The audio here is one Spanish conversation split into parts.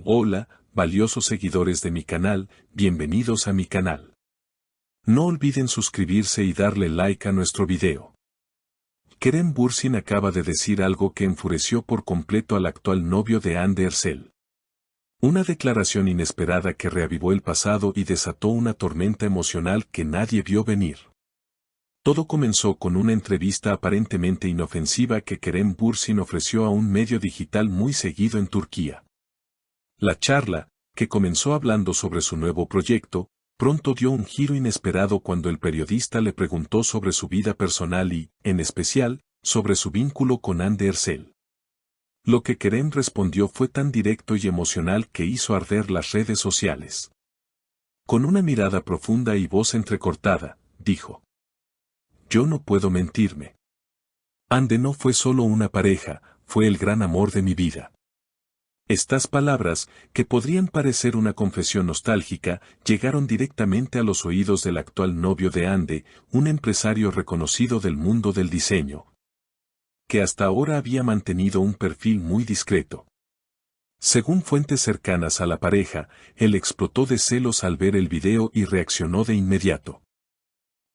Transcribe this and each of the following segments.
Hola, valiosos seguidores de mi canal, bienvenidos a mi canal. No olviden suscribirse y darle like a nuestro video. Kerem Bürsin acaba de decir algo que enfureció por completo al actual novio de Hande Erçel. Una declaración inesperada que reavivó el pasado y desató una tormenta emocional que nadie vio venir. Todo comenzó con una entrevista aparentemente inofensiva que Kerem Bürsin ofreció a un medio digital muy seguido en Turquía. La charla, que comenzó hablando sobre su nuevo proyecto, pronto dio un giro inesperado cuando el periodista le preguntó sobre su vida personal y, en especial, sobre su vínculo con Hande Erçel. Lo que Kerem respondió fue tan directo y emocional que hizo arder las redes sociales. Con una mirada profunda y voz entrecortada, dijo: "Yo no puedo mentirme. Hande no fue solo una pareja, fue el gran amor de mi vida". Estas palabras, que podrían parecer una confesión nostálgica, llegaron directamente a los oídos del actual novio de Hande, un empresario reconocido del mundo del diseño, que hasta ahora había mantenido un perfil muy discreto. Según fuentes cercanas a la pareja, él explotó de celos al ver el video y reaccionó de inmediato.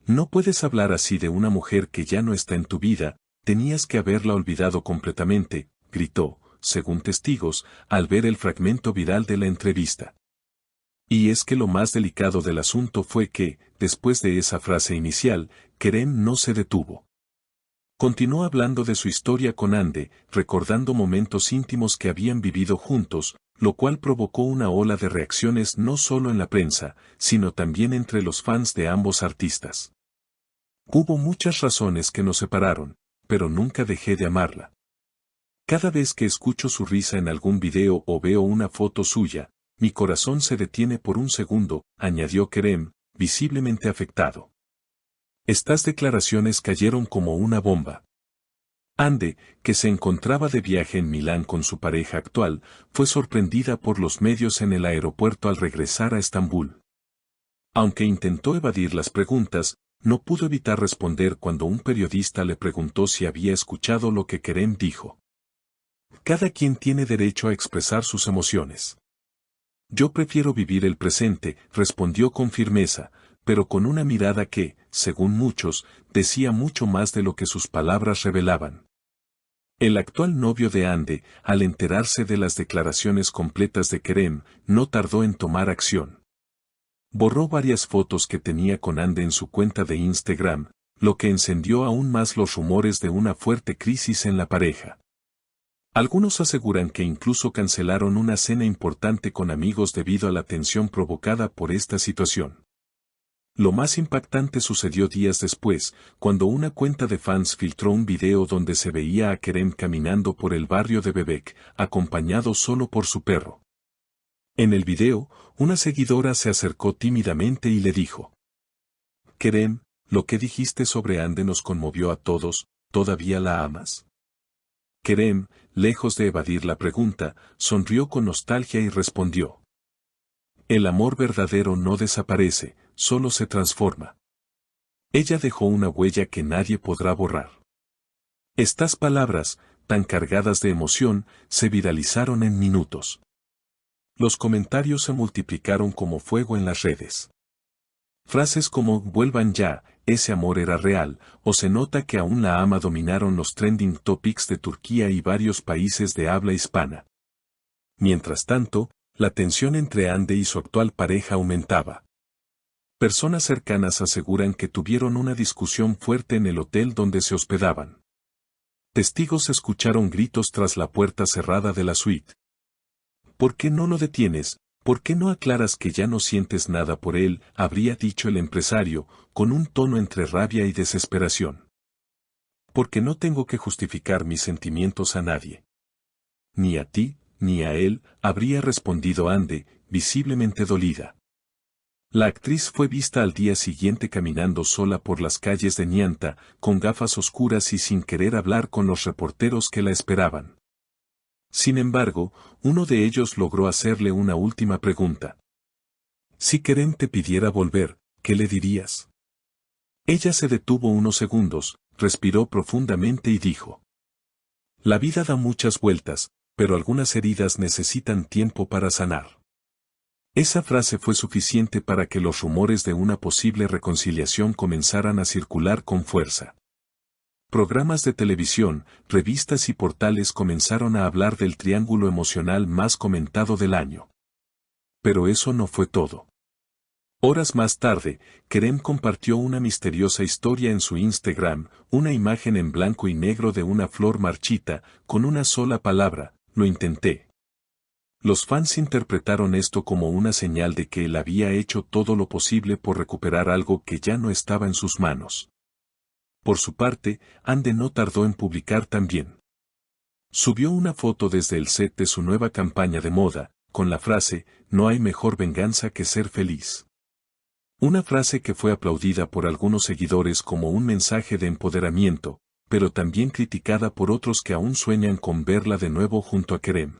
"No puedes hablar así de una mujer que ya no está en tu vida, tenías que haberla olvidado completamente", gritó, según testigos, al ver el fragmento viral de la entrevista. Y es que lo más delicado del asunto fue que, después de esa frase inicial, Kerem no se detuvo. Continuó hablando de su historia con Hande, recordando momentos íntimos que habían vivido juntos, lo cual provocó una ola de reacciones no solo en la prensa, sino también entre los fans de ambos artistas. "Hubo muchas razones que nos separaron, pero nunca dejé de amarla. Cada vez que escucho su risa en algún video o veo una foto suya, mi corazón se detiene por un segundo", añadió Kerem, visiblemente afectado. Estas declaraciones cayeron como una bomba. Hande, que se encontraba de viaje en Milán con su pareja actual, fue sorprendida por los medios en el aeropuerto al regresar a Estambul. Aunque intentó evadir las preguntas, no pudo evitar responder cuando un periodista le preguntó si había escuchado lo que Kerem dijo. "Cada quien tiene derecho a expresar sus emociones. Yo prefiero vivir el presente", respondió con firmeza, pero con una mirada que, según muchos, decía mucho más de lo que sus palabras revelaban. El actual novio de Hande, al enterarse de las declaraciones completas de Kerem, no tardó en tomar acción. Borró varias fotos que tenía con Hande en su cuenta de Instagram, lo que encendió aún más los rumores de una fuerte crisis en la pareja. Algunos aseguran que incluso cancelaron una cena importante con amigos debido a la tensión provocada por esta situación. Lo más impactante sucedió días después, cuando una cuenta de fans filtró un video donde se veía a Kerem caminando por el barrio de Bebek, acompañado solo por su perro. En el video, una seguidora se acercó tímidamente y le dijo: "Kerem, lo que dijiste sobre Hande nos conmovió a todos, ¿todavía la amas?". Kerem, lejos de evadir la pregunta, sonrió con nostalgia y respondió: "El amor verdadero no desaparece, solo se transforma. Ella dejó una huella que nadie podrá borrar". Estas palabras, tan cargadas de emoción, se viralizaron en minutos. Los comentarios se multiplicaron como fuego en las redes. Frases como "vuelvan ya", "ese amor era real", o "se nota que aún la ama" dominaron los trending topics de Turquía y varios países de habla hispana. Mientras tanto, la tensión entre Hande y su actual pareja aumentaba. Personas cercanas aseguran que tuvieron una discusión fuerte en el hotel donde se hospedaban. Testigos escucharon gritos tras la puerta cerrada de la suite. "¿Por qué no lo detienes? ¿Por qué no aclaras que ya no sientes nada por él?", habría dicho el empresario, con un tono entre rabia y desesperación. "Porque no tengo que justificar mis sentimientos a nadie. Ni a ti, ni a él", habría respondido Hande, visiblemente dolida. La actriz fue vista al día siguiente caminando sola por las calles de Nianta, con gafas oscuras y sin querer hablar con los reporteros que la esperaban. Sin embargo, uno de ellos logró hacerle una última pregunta: "Si Kerem te pidiera volver, ¿qué le dirías?". Ella se detuvo unos segundos, respiró profundamente y dijo: "La vida da muchas vueltas, pero algunas heridas necesitan tiempo para sanar. Esa frase fue suficiente para que los rumores de una posible reconciliación comenzaran a circular con fuerza. Programas de televisión, revistas y portales comenzaron a hablar del triángulo emocional más comentado del año. Pero eso no fue todo. Horas más tarde, Kerem compartió una misteriosa historia en su Instagram, una imagen en blanco y negro de una flor marchita, con una sola palabra: lo intenté. Los fans interpretaron esto como una señal de que él había hecho todo lo posible por recuperar algo que ya no estaba en sus manos. Por su parte, Ande no tardó en publicar también. Subió una foto desde el set de su nueva campaña de moda, con la frase: no hay mejor venganza que ser feliz. Una frase que fue aplaudida por algunos seguidores como un mensaje de empoderamiento, pero también criticada por otros que aún sueñan con verla de nuevo junto a Kerem.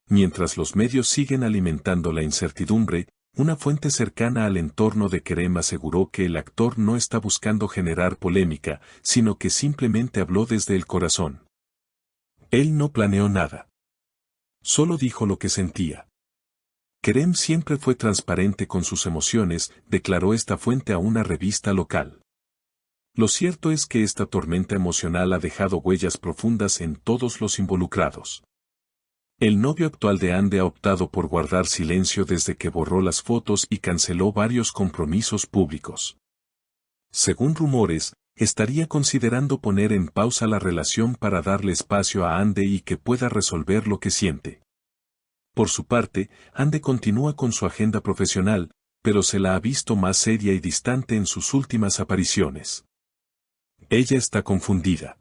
Mientras los medios siguen alimentando la incertidumbre, una fuente cercana al entorno de Kerem aseguró que el actor no está buscando generar polémica, sino que simplemente habló desde el corazón. Él no planeó nada. Solo dijo lo que sentía. Kerem siempre fue transparente con sus emociones, declaró esta fuente a una revista local. Lo cierto es que esta tormenta emocional ha dejado huellas profundas en todos los involucrados. El novio actual de Ande ha optado por guardar silencio desde que borró las fotos y canceló varios compromisos públicos. Según rumores, estaría considerando poner en pausa la relación para darle espacio a Ande y que pueda resolver lo que siente. Por su parte, Ande continúa con su agenda profesional, pero se la ha visto más seria y distante en sus últimas apariciones. Ella está confundida.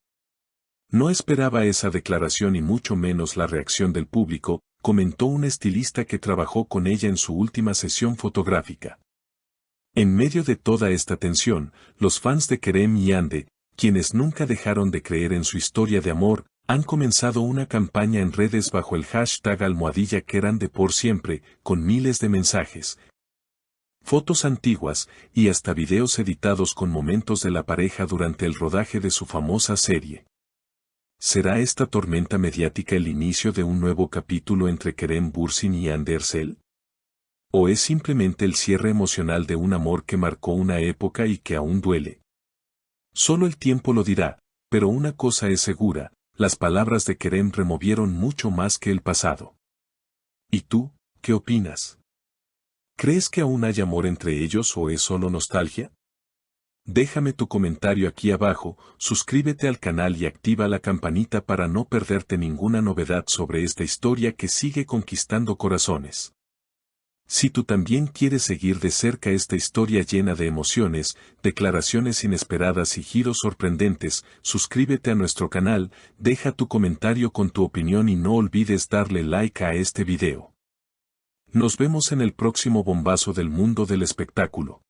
No esperaba esa declaración y mucho menos la reacción del público, comentó un estilista que trabajó con ella en su última sesión fotográfica. En medio de toda esta tensión, los fans de Kerem y Ande, quienes nunca dejaron de creer en su historia de amor, han comenzado una campaña en redes bajo el hashtag #Kerande por siempre, con miles de mensajes, fotos antiguas y hasta videos editados con momentos de la pareja durante el rodaje de su famosa serie. ¿Será esta tormenta mediática el inicio de un nuevo capítulo entre Kerem Bürsin y Hande Erçel? ¿O es simplemente el cierre emocional de un amor que marcó una época y que aún duele? Solo el tiempo lo dirá, pero una cosa es segura: las palabras de Kerem removieron mucho más que el pasado. ¿Y tú, qué opinas? ¿Crees que aún hay amor entre ellos o es solo nostalgia? Déjame tu comentario aquí abajo, suscríbete al canal y activa la campanita para no perderte ninguna novedad sobre esta historia que sigue conquistando corazones. Si tú también quieres seguir de cerca esta historia llena de emociones, declaraciones inesperadas y giros sorprendentes, suscríbete a nuestro canal, deja tu comentario con tu opinión y no olvides darle like a este video. Nos vemos en el próximo bombazo del mundo del espectáculo.